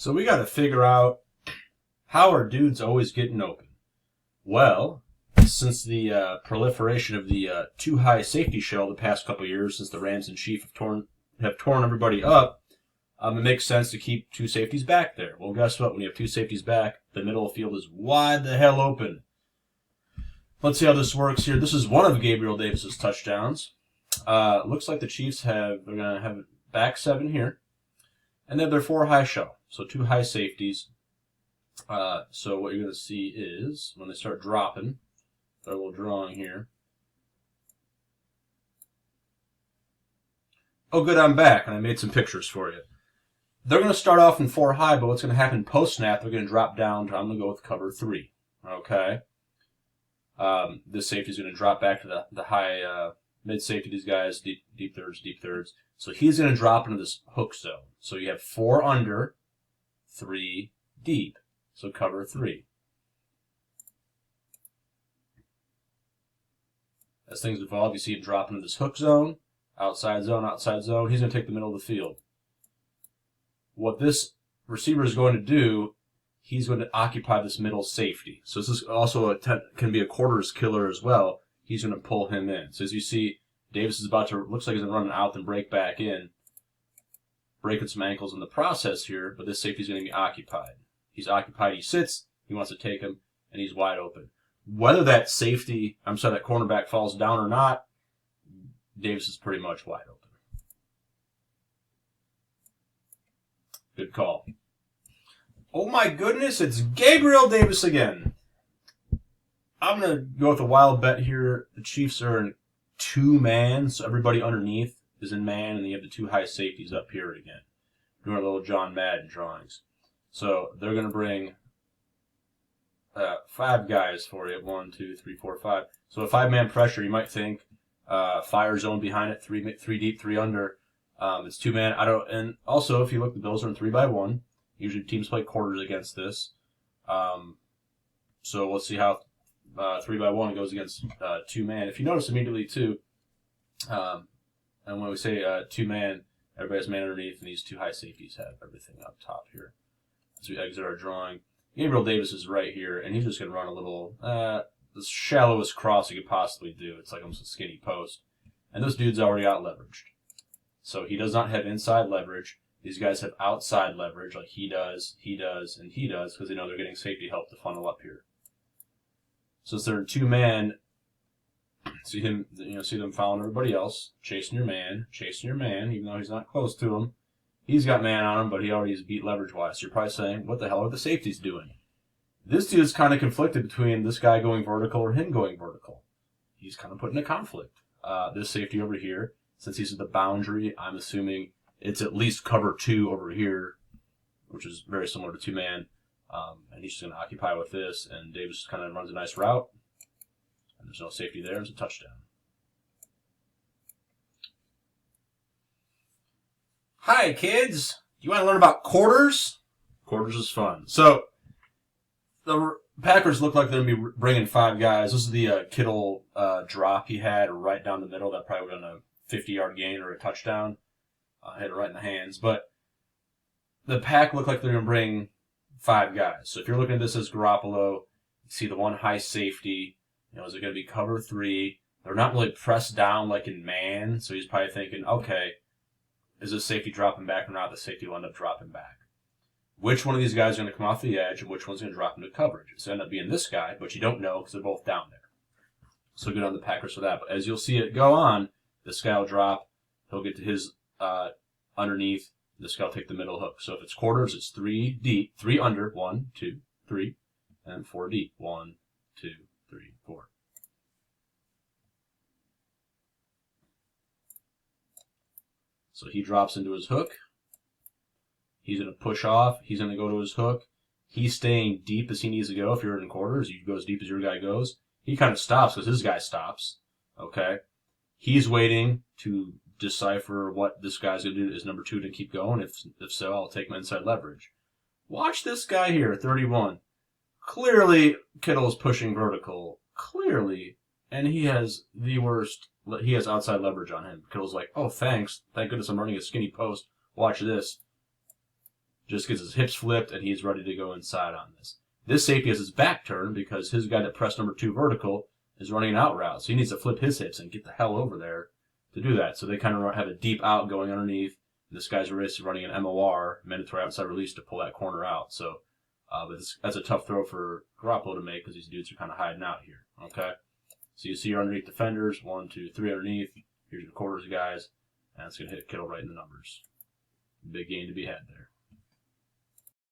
So we got to figure out how are dudes always getting open. Well, since the proliferation of the too high safety shell the past couple of years, since the Rams in chief have torn everybody up, it makes sense to keep two safeties back there. Well, guess what? When you have two safeties back, the middle of the field is wide the hell open. Let's see how this works here. This is one of Gabriel Davis's touchdowns. Looks like the Chiefs they're going to have back seven here. And they have their four high shell. So two high safeties. So what you're going to see is when they start dropping, their little drawing here. Oh, good, I'm back, and I made some pictures for you. They're going to start off in four high, but what's going to happen post-snap, they're going to drop down to, I'm going to go with cover three. Okay? This safety is going to drop back to the high mid-safety, these guys, deep thirds. So he's going to drop into this hook zone. So you have four under, three deep. So cover three. As things evolve, you see him drop into this hook zone, outside zone. He's going to take the middle of the field. What this receiver is going to do, he's going to occupy this middle safety. So this is also can be a quarters killer as well. He's going to pull him in. So as you see, Davis is about to, looks like he's going to run an out and break back in. Breaking some ankles in the process here, but this safety is going to be occupied. He's occupied, he sits, he wants to take him, and he's wide open. Whether that that cornerback falls down or not, Davis is pretty much wide open. Good call. Oh my goodness, it's Gabriel Davis again. I'm going to go with a wild bet here. The Chiefs are in two-man, so everybody underneath is in man, and you have the two high safeties up here again. Doing our little John Madden drawings. So they're going to bring five guys for you. 1, 2, 3, 4, 5. So a five-man pressure, you might think fire zone behind it, three deep, three under. It's two-man. And also, if you look, the Bills are in 3-by-1. Usually teams play quarters against this. So we'll see how 3-by-1 goes against two-man. If you notice immediately, too, and when we say two-man, everybody has man underneath, and these two high safeties have everything up top here. As we exit our drawing, Gabriel Davis is right here, and he's just going to run a little, the shallowest cross he could possibly do. It's like almost a skinny post. And this dude's already out leveraged. So he does not have inside leverage. These guys have outside leverage, like he does, and he does, because they know they're getting safety help to funnel up here. So since they're in two-man, see them following everybody else, chasing your man, even though he's not close to him. He's got man on him, but he already is beat leverage-wise. So you're probably saying, what the hell are the safeties doing? This dude's kind of conflicted between this guy going vertical or him going vertical. He's kind of put in a conflict. This safety over here, since he's at the boundary, I'm assuming it's at least cover two over here, which is very similar to two-man. And he's just going to occupy with this, and Davis kind of runs a nice route. And there's no safety there. It's a touchdown. Hi, kids. You want to learn about quarters? Quarters is fun. So, the Packers look like they're going to be bringing five guys. This is the Kittle drop he had right down the middle. That probably would have been a 50-yard gain or a touchdown. Hit it right in the hands. But the Pack look like they're going to bring five guys. So if you're looking at this as Garoppolo, you see the one high safety. Is it going to be cover three? They're not really pressed down like in man. So he's probably thinking, okay, is this safety dropping back or not? The safety will end up dropping back. Which one of these guys is going to come off the edge and which one's going to drop into coverage? It's going to end up being this guy, but you don't know because they're both down there. So good on the Packers for that. But as you'll see it go on, this guy will drop. He'll get to his underneath. This guy will take the middle hook. So if it's quarters, it's three deep, three under, 1, 2, 3, and four deep, 1, 2, 3, 4. So he drops into his hook. He's going to push off. He's going to go to his hook. He's staying deep as he needs to go. If you're in quarters, you go as deep as your guy goes. He kind of stops because his guy stops. Okay? He's waiting to decipher what this guy's going to do as number 2 to keep going. If so, I'll take him inside leverage. Watch this guy here, 31. Clearly, Kittle's pushing vertical. Clearly. And he has the worst. He has outside leverage on him. Kittle's like, oh, thanks. Thank goodness I'm running a skinny post. Watch this. just gets his hips flipped, and he's ready to go inside on this. This safety has his back turned because his guy that pressed number 2 vertical is running an out route. So he needs to flip his hips and get the hell over there to do that. So they kind of have a deep out going underneath. This guy's running an MOR, mandatory outside release, to pull that corner out. So but that's a tough throw for Garoppolo to make because these dudes are kind of hiding out here. Okay? So you see your underneath defenders, 1, 2, 3 underneath. Here's your quarters guys. And it's going to hit Kittle right in the numbers. Big gain to be had there.